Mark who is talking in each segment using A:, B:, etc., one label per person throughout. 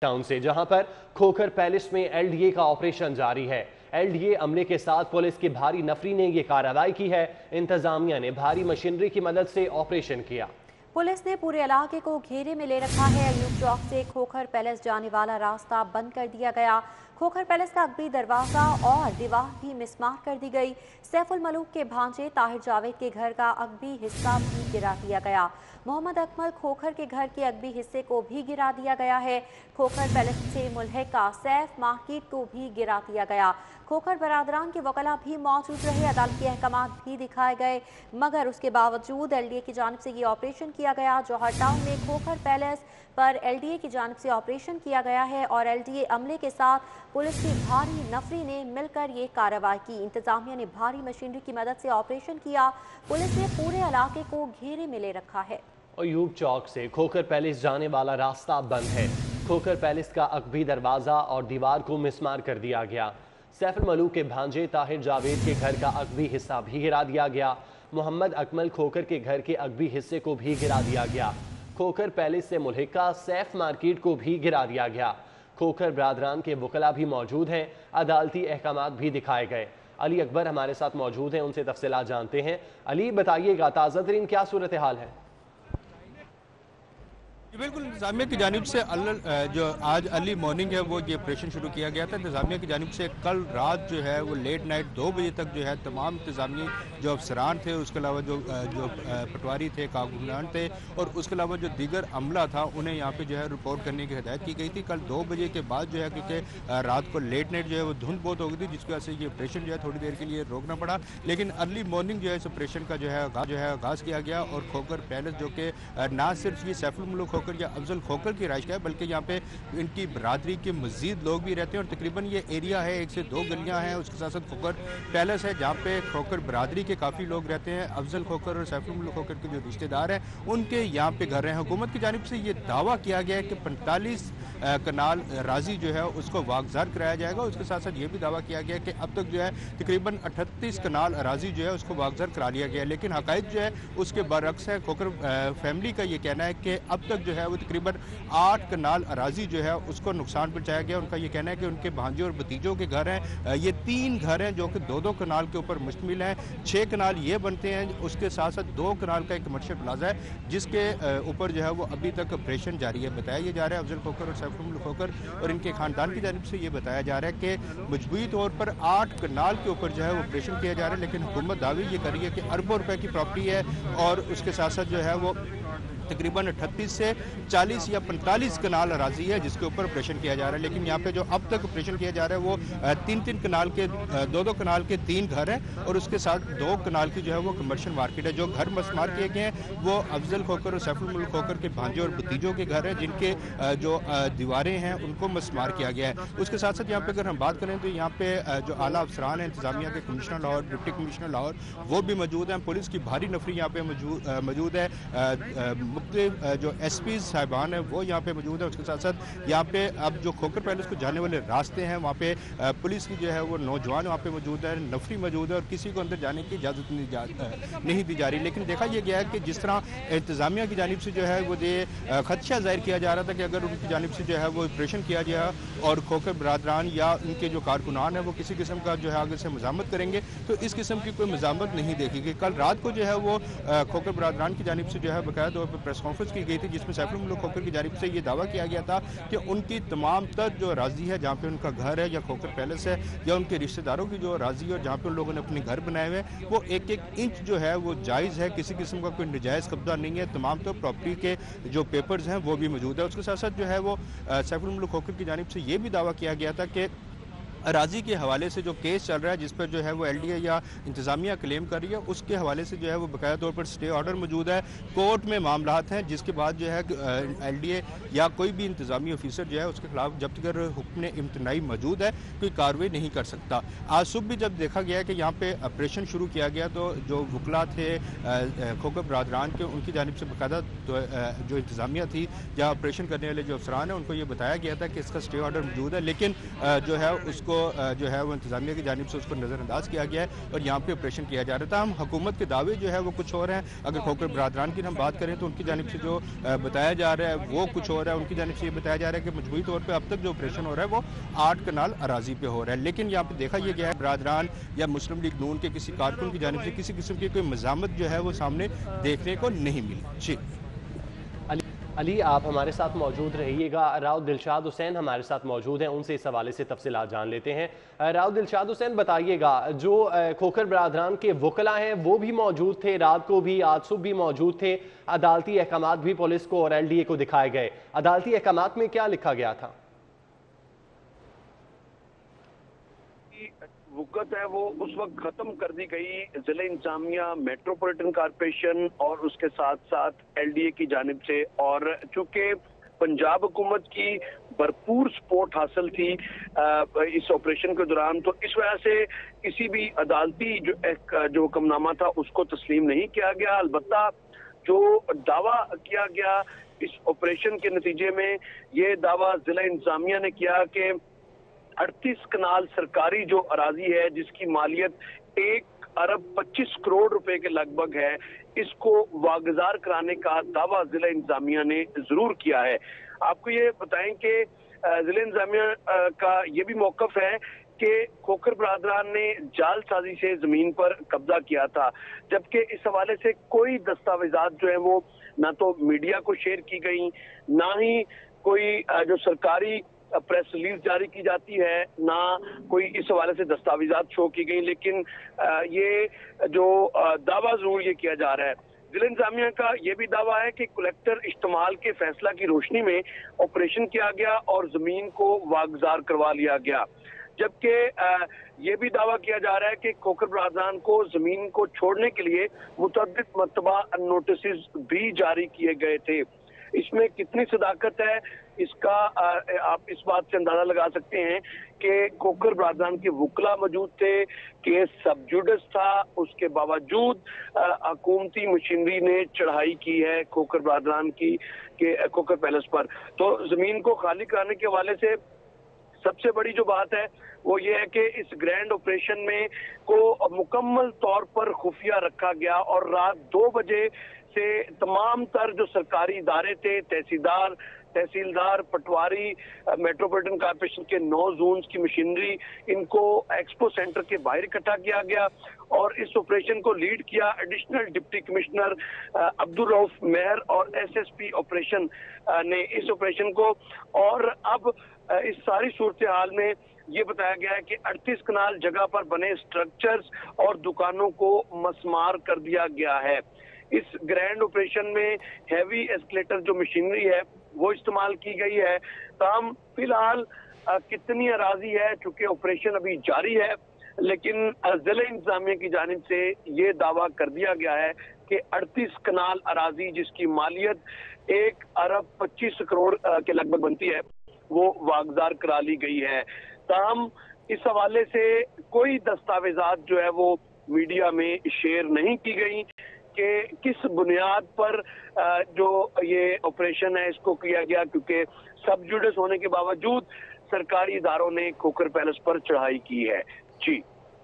A: Town से, जहां पर खोखर पैलेस में एलडीए का ऑपरेशन जारी है। एलडीए अमले के साथ पुलिस की भारी नफरी ने यह कार्रवाई की है। इंतजामिया ने भारी मशीनरी की मदद से ऑपरेशन किया।
B: पुलिस ने पूरे इलाके को घेरे में ले रखा है। अयूब चौक से खोखर पैलेस जाने वाला रास्ता बंद कर दिया गया। खोखर पैलेस का अगबी दरवाजा और दीवार भी मिसमार कर दी गई। सैफुल मलूक के भांजे ताहिर जावेद के घर का अगबी हिस्सा भी गिरा दिया गया। मोहम्मद अकमल खोखर के घर के अगबी हिस्से को भी गिरा दिया गया है। खोखर पैलेस से मुल्हिका सैफ मार्केट को भी गिरा दिया गया। खोखर बरादरान के वकला भी मौजूद रहे। अदालती अहकाम भी दिखाए गए, मगर उसके बावजूद एलडीए की जानिब से ये ऑपरेशन किया गया। जौहर टाउन में खोखर पैलेस पर एलडीए की जानिब से ऑपरेशन किया गया है और एलडीए अमले के साथ पुलिस की भारी नफरी ने मिलकर ये कार्रवाई की। इंतजामिया ने भारी मशीनरी की मदद से ऑपरेशन किया। पुलिस ने पूरे इलाके को घेरे में ले रखा है।
A: अयूब चौक से खोखर पैलेस जाने वाला रास्ता बंद है। खोखर पैलेस का अकबी दरवाजा और दीवार को मिसमार कर दिया गया। सैफुल मलूक के भांजे ताहिर जावेद के घर का अकबी हिस्सा भी गिरा दिया गया। मोहम्मद अकमल खोखर के घर के अकबी हिस्से को भी गिरा दिया गया। खोखर पैलेस से मुल्हिका सैफ मार्केट को भी गिरा दिया गया। खोखर बरादरान के वकला भी मौजूद हैं। अदालती अहकाम भी दिखाए गए। अली अकबर हमारे साथ मौजूद हैं, उनसे तफसीलात जानते हैं। अली, बताइएगा ताज़ा तरीन क्या सूरत हाल है?
C: बिल्कुल, इंतजामिया की जानिब से जो आज अर्ली मॉर्निंग है वो ये ऑपरेशन शुरू किया गया था। इंतजामिया की जानिब से कल रात जो है वो लेट नाइट 2 बजे तक जो है तमाम इंतजामी जो अफसरान थे, उसके अलावा जो पटवारी थे, कारकुनान थे और उसके अलावा जो दीगर अमला था, उन्हें यहाँ पे जो है रिपोर्ट करने की हिदायत की गई थी। कल 2 बजे के बाद जो है, क्योंकि रात को लेट नाइट जो है वो धुंध बहुत हो गई थी, जिसकी वजह से ये ऑपरेशन जो है थोड़ी देर के लिए रोकना पड़ा। लेकिन अर्ली मॉर्निंग जो है इस ऑपरेशन का जो है आगाज़ किया गया और खोखर पैलेस जो कि ना सिर्फ ये सैफुल मुल्क खोखर या अफजल खोखर की राइश का है, बल्कि यहाँ पे इनकी बरादरी के मजीद लोग भी रहते हैं और तकरीबन ये एरिया है 1 से 2 गलियाँ हैं। उसके साथ साथ खोखर पैलेस है जहाँ पे खोखर बरादरी के काफ़ी लोग रहते हैं। अफजल खोखर और सैफुल मुल्क खोखर के जो रिश्तेदार हैं उनके यहाँ पे घर हैं। हुकूमत की जानिब से ये दावा किया गया है कि 45 कनाल राजी जो है उसको वागजार कराया जाएगा। उसके साथ साथ ये भी दावा किया गया कि अब तक जो है तकरीबन 38 कनाल राजी जो है उसको वागजार करा लिया गया है। लेकिन हकायक जो है उसके बरअक्स है। खोखर फैमिली का ये कहना है कि अब तक जो है वो तकरीबन 8 कनाल अराजी जो है उसको नुकसान पहुंचाया गया। उनका ये कहना है कि उनके भांजे और भतीजों के घर हैं, ये 3 घर हैं जो कि 2-2 कनाल के ऊपर मुश्तमिल हैं। 6 कनाल ये बनते हैं। उसके साथ साथ 2 कनाल का एक कमर्शियल प्लाजा है जिसके ऊपर जो है वो अभी तक ऑपरेशन जारी है। बताया ये जा रहा है अफजल खोखर और सैफुल मुल्क खोखर और इनके खानदान की जानिब से ये बताया जा रहा है कि मजबूरी तौर पर 8 कनाल के ऊपर जो है वो ऑपरेशन किया जा रहा है। लेकिन हुकूमत दावी ये कर रही है कि अरबों रुपए की प्रॉपर्टी है और उसके साथ साथ जो है वो तकरीबन 38 से 40 या 45 कनाल अराजी है जिसके ऊपर ऑपरेशन किया जा रहा है। लेकिन यहाँ पे जो अब तक ऑपरेशन किया जा रहा है वो 3-3 कनाल के 2-2 कनाल के 3 घर हैं और उसके साथ 2 कनाल की जो है वो कमर्शियल मार्केट है। जो घर मस्मार किए गए हैं वो अफजल खोखर और सैफुल मुल्क खोखर के भांजे और भतीजों के घर हैं जिनके जो दीवारें हैं उनको मस्मार किया गया है। उसके साथ साथ यहाँ पे अगर हम बात करें तो यहाँ पे जो आला अफसरान हैं इंतजामिया के commissioner Lahore, deputy commissioner Lahore वो भी मौजूद हैं। पुलिस की भारी नफरी यहाँ पे मौजूद है। मुख्तलिफ जो एसपी साहिबान है वो यहाँ पे मौजूद है। उसके साथ साथ यहाँ पे अब जो खोखर पैलेस को जाने वाले रास्ते हैं वहाँ पे पुलिस की जो है वो नौजवान वहाँ पे मौजूद है, नफरी मौजूद है और किसी को अंदर जाने की इजाज़त नहीं दी जा रही। लेकिन देखा यह गया है कि जिस तरह इंतजामिया की जानिब से जो है वो ये खदशा जाहिर किया जा रहा था कि अगर उनकी जानिब से जो है वो ऑपरेशन किया जाए और खोखर बरादरान या उनके जो कारकुनान है वो किसी किस्म का जो है आगे से मजामत करेंगे तो इस किस्म की कोई मजामत नहीं देखी गई। कल रात को जो है वो खोखर बरादरान की जानिब से जो है बाकायदा तौर पर प्रेस कॉन्फ्रेंस की गई थी जिसमें सैफुल मुल्क खोखर की जानिब से ये दावा किया गया था कि उनकी तमाम तर जो राजी है जहाँ पे उनका घर है या खोखर पैलेस है या उनके रिश्तेदारों की जो राजी है और जहाँ पे उन लोगों ने अपने घर बनाए हुए हैं वो 1-1 इंच जो है वो जायज़ है। किसी किस्म का कोई नजायज़ कब्जा नहीं है। तमाम तो प्रॉपर्टी के जो पेपर्स हैं वो भी मौजूद है। उसके साथ साथ जो है वो सैफुल मुल्क खोखर की जानिब से ये भी दावा किया गया था कि अराजी के हवाले से जो केस चल रहा है जिस पर जो है वो एलडीए या इंतजामिया क्लेम कर रही है उसके हवाले से जो है वो बाकायदा तौर पर स्टे ऑर्डर मौजूद है। कोर्ट में मामलात हैं जिसके बाद जो है एलडीए या कोई भी इंतजामी ऑफिसर जो है उसके खिलाफ जब तक हुक्म इम्तनाई मौजूद है कोई कार्रवाई नहीं कर सकता। आज सुबह भी जब देखा गया कि यहाँ पे ऑपरेशन शुरू किया गया तो जो वकला थे खोखर बरादरान के उनकी जानिब से बाकायदा जो इंतजामिया थी या ऑपरेशन करने वाले जो अफसरान हैं उनको ये बताया गया था कि इसका स्टे ऑर्डर मौजूद है। लेकिन जो है उसको उसको जो है वो इंतजामिया की जानिब से उसको नज़रअंदाज किया गया है और यहाँ पे ऑपरेशन किया जा रहा था। हम हुकूमत के दावे जो है वो कुछ और हैं। अगर खोखर बरादरान की हम बात करें तो उनकी जानिब से जो बताया जा रहा है वो कुछ और है। उनकी जानिब से ये बताया जा रहा है कि मजबूरी तौर पर अब तक जो ऑपरेशन हो रहा है वो 8 कनाल अराजी पे हो रहा है। लेकिन यहाँ पे देखा यह गया है बरादरान या मुस्लिम लीग नून के किसी कारकुन की जानिब से किसी किस्म की कोई मज़ामत जो है वो सामने देखने को नहीं मिली। जी
A: अली, आप हमारे साथ मौजूद रहिएगा। राव दिलशाद हुसैन हमारे साथ मौजूद हैं, उनसे इस हवाले से तफसीलात जान लेते हैं। राव दिलशाद हुसैन, बताइएगा, जो खोखर बरादरान के वकला हैं वो भी मौजूद थे, रात को भी, आज सुबह भी मौजूद थे। अदालती अहकामात भी पुलिस को और LDA को दिखाए गए। अदालती अहकामात में क्या लिखा गया था?
D: वक़्त है वो उस वक्त खत्म कर दी गई जिला इंतजामिया, मेट्रोपॉलिटन कॉरपोरेशन और उसके साथ साथ LDA की जानिब से। और चूंकि पंजाब हुकूमत की भरपूर सपोर्ट हासिल थी इस ऑपरेशन के दौरान, तो इस वजह से किसी भी अदालती जो हुक्मनामा था उसको तस्लीम नहीं किया गया। अलबत्ता जो दावा किया गया इस ऑपरेशन के नतीजे में, ये दावा जिला इंतजामिया ने किया कि 38 कनाल सरकारी जो अराजी है जिसकी मालियत 1 अरब 25 करोड़ रुपए के लगभग है, इसको वागजार कराने का दावा जिला इंतजामिया ने जरूर किया है। आपको ये बताएं कि जिला इंतजामिया का ये भी मौकफ है कि खोखर बरादरान ने जालसाजी से जमीन पर कब्जा किया था, जबकि इस हवाले से कोई दस्तावेजात जो है वो ना तो मीडिया को शेयर की गई, ना ही कोई जो सरकारी प्रेस रिलीज जारी की जाती है, ना कोई इस हवाले से दस्तावेजात शो की गई। लेकिन ये जो दावा जरूर ये किया जा रहा है, जिला इंतजामिया का ये भी दावा है कि कलेक्टर इस्तेमाल के फैसला की रोशनी में ऑपरेशन किया गया और जमीन को वागजार करवा लिया गया। जबकि ये भी दावा किया जा रहा है कि खोखर बरादरान को जमीन को छोड़ने के लिए मुतअद्दिद मर्तबा नोटिस भी जारी किए गए थे। इसमें कितनी सदाकत है इसका आप इस बात से अंदाजा लगा सकते हैं कि खोखर बरादरान के वकला मौजूद थे, केस सब जुडिस था, उसके बावजूद हुकूमती मशीनरी ने चढ़ाई की है खोखर बरादरान की के खोखर पैलेस पर। तो जमीन को खाली कराने के हवाले से सबसे बड़ी जो बात है वो ये है कि इस ग्रैंड ऑपरेशन में को मुकम्मल तौर पर खुफिया रखा गया और रात 2 बजे से तमाम तर जो सरकारी इदारे थे, तहसीलदार, पटवारी, मेट्रोपॉलिटन कॉर्पोरेशन के 9 जोन्स की मशीनरी, इनको एक्सपो सेंटर के बाहर इकट्ठा किया गया और इस ऑपरेशन को लीड किया additional deputy commissioner Abdul Rauf Meher और SSP ऑपरेशन ने इस ऑपरेशन को। और अब इस सारी सूरत हाल में ये बताया गया है कि 38 कनाल जगह पर बने स्ट्रक्चर्स और दुकानों को मसमार कर दिया गया है। इस ग्रैंड ऑपरेशन में हैवी एस्केलेटर जो मशीनरी है वो इस्तेमाल की गई है। ताहम फिलहाल कितनी अराजी है, चूंकि ऑपरेशन अभी जारी है, लेकिन जिला इंतजामिया की जानिब से ये दावा कर दिया गया है कि 38 कनाल अराजी जिसकी मालियत 1 अरब 25 करोड़ के लगभग बनती है वो वागजार करा ली गई है। ताहम इस हवाले से कोई दस्तावेजात जो है वो मीडिया में शेयर नहीं की गई कि किस बुनियाद पर जो ये ऑपरेशन है इसको किया गया, क्योंकि सब जुडिस होने के बावजूद सरकारी इदारों ने खोखर पैलेस पर चढ़ाई की है। जी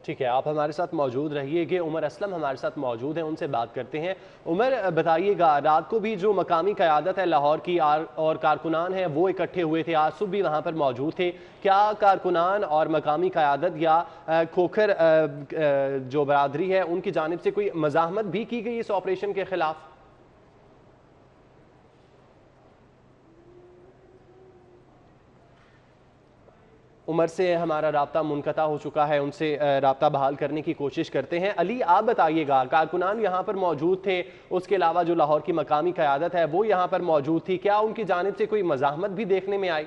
A: ठीक है, आप हमारे साथ मौजूद रहिएगा। उमर असलम हमारे साथ मौजूद हैं, उनसे बात करते हैं। उमर, बताइएगा, रात को भी जो मकामी क़यादत है लाहौर की और कारकुनान हैं वो इकट्ठे हुए थे, आज सुबह भी वहाँ पर मौजूद थे। क्या कारकुनान और मकामी क़यादत या खोखर जो बरादरी है उनकी जानिब से कोई मज़ाहमत भी की गई इस ऑपरेशन के ख़िलाफ़? उमर से हमारा राब्ता मुनक़ता हो चुका है, उनसे राब्ता बहाल करने की कोशिश करते हैं। अली, आप बताइएगा, कारकुनान यहाँ पर मौजूद थे, उसके अलावा जो लाहौर की मकामी क़यादत है वो यहाँ पर मौजूद थी, क्या उनकी जानिब से कोई मज़ाहमत भी देखने में आई?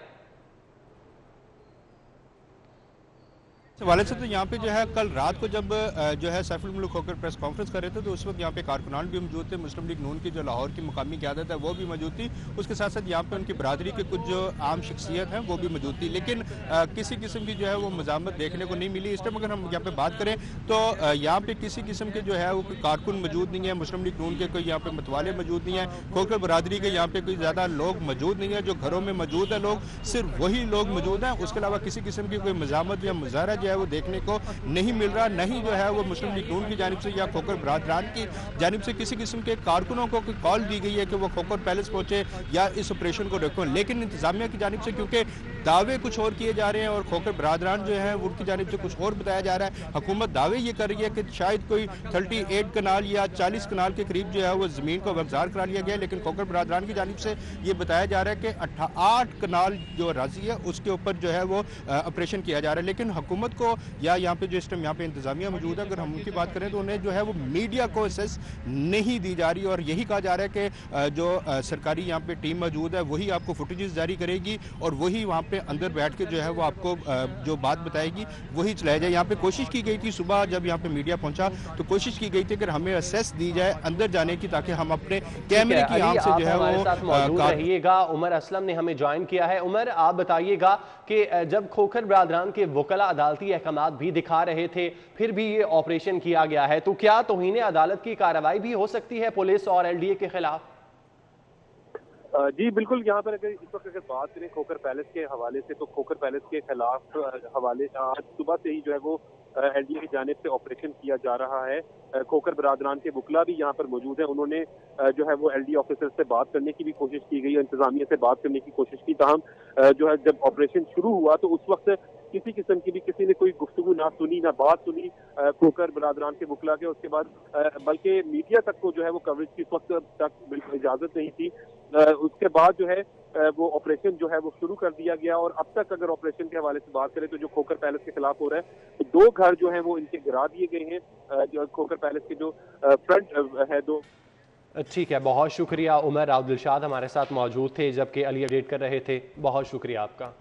C: हवाले से तो यहाँ पे जो है कल रात को जब जो है सैफुल मुल्क होकर प्रेस कॉन्फ्रेंस कर रहे थे तो उस वक्त यहाँ पे कारकुनान भी मौजूद थे, मुस्लिम लीग नून की जो लाहौर की मुकामी क़यादत है वो भी मौजूद थी। उसके साथ साथ यहाँ पे उनकी बरादरी के कुछ जो आम शख्सियत हैं वो भी मौजूद थी, लेकिन किसी किस्म की जो है वो मज़ामत देखने को नहीं मिली। इस टाइम अगर हम यहाँ पे बात करें तो यहाँ पे किसी किस्म के जो है वो कोई कारकुन मौजूद नहीं है, मुस्लिम लीग नून के कोई यहाँ पे मतवाले मौजूद नहीं है, खोखर बरादरी के यहाँ पे कोई ज़्यादा लोग मौजूद नहीं है। जो घरों में मौजूद है लोग सिर्फ वही लोग मौजूद हैं, उसके अलावा किसी किस्म की कोई मज़ामत या मुजाहरा जो है वो देखने को नहीं मिल रहा। नहीं जो है वो मुस्लिम लीग नून की जानिब से या खोखर बरादरान की जानिब से किसी किस्म के कारकुनों को कॉल दी गई है कि वो खोखर पैलेस पहुंचे या इस ऑपरेशन को रोकें। लेकिन इंतजामिया की जानिब से क्योंकि दावे कुछ और किए जा रहे हैं और खोखर बरादरान जो है उनकी जानिब से कुछ और बताया जा रहा है, हुकूमत दावे ये कर रही है कि शायद कोई 38 कनाल या 40 कनाल के करीब जो है वो ज़मीन को वगजार करा लिया गया है, लेकिन खोखर बरादरान की जानिब से ये बताया जा रहा है कि 8 कनाल जो राजी है उसके ऊपर जो है वो ऑपरेशन किया जा रहा है। लेकिन हुकूमत को या यहाँ पे जो इस टाइम यहाँ पे इंतजामिया मौजूद है, अगर हम उनकी बात करें तो उन्हें जो है वो मीडिया को एक्सेस नहीं दी जा रही और यही कहा जा रहा है कि जो सरकारी यहाँ पे टीम मौजूद है वही आपको फुटेजेस जारी करेगी और वही वहाँ पे अंदर बैठ के जो है वो आपको जो बात बताएगी वही चलाया जाए। यहाँ पे कोशिश की गई थी सुबह जब यहाँ पे मीडिया पहुंचा तो कोशिश की गई थी कि हमें एक्सेस दी जाए अंदर जाने की ताकि हम अपने कैमरे की आंख से जो है वो
A: रहिएगा। उमर असलम ने हमें ज्वाइन किया है। उमर, आप बताइएगा कि जब खोखर बरादरान के वकला अदालती अहकामात भी दिखा रहे थे फिर भी ये ऑपरेशन किया गया है, तो क्या तौहीन अदालत की कार्रवाई भी हो सकती है पुलिस और एलडीए के खिलाफ?
E: जी बिल्कुल, यहाँ पर अगर इस वक्त अगर बात करें खोखर पैलेस के हवाले से तो खोखर पैलेस के खिलाफ हवाले आज सुबह से ही जो है वो एलडीए की जानिब से ऑपरेशन किया जा रहा है। खोखर बरादरान के वकला भी यहाँ पर मौजूद है, उन्होंने जो है वो एलडीए ऑफिसर से बात करने की भी कोशिश की गई, इंतजामिया से बात करने की कोशिश की, ताहम जो है जब ऑपरेशन शुरू हुआ तो उस वक्त किसी किस्म की भी किसी ने कोई गुफ्तगू ना सुनी ना बात सुनी खोखर बरादरान के वकला के। उसके बाद बल्कि मीडिया तक को जो है वो कवरेज की इस वक्त तक बिल्कुल इजाजत नहीं थी। उसके बाद जो है वो ऑपरेशन जो है वो शुरू कर दिया गया और अब तक अगर ऑपरेशन के हवाले से बात करें तो जो खोखर पैलेस के खिलाफ हो रहा है तो 2 घर जो है वो इनके गिरा दिए गए हैं। जो खोखर पैलेस के जो फ्रंट है 2।
A: ठीक है, बहुत शुक्रिया उमर। अब्दुल शाद हमारे साथ मौजूद थे जबकि अली अपडेट कर रहे थे। बहुत शुक्रिया आपका।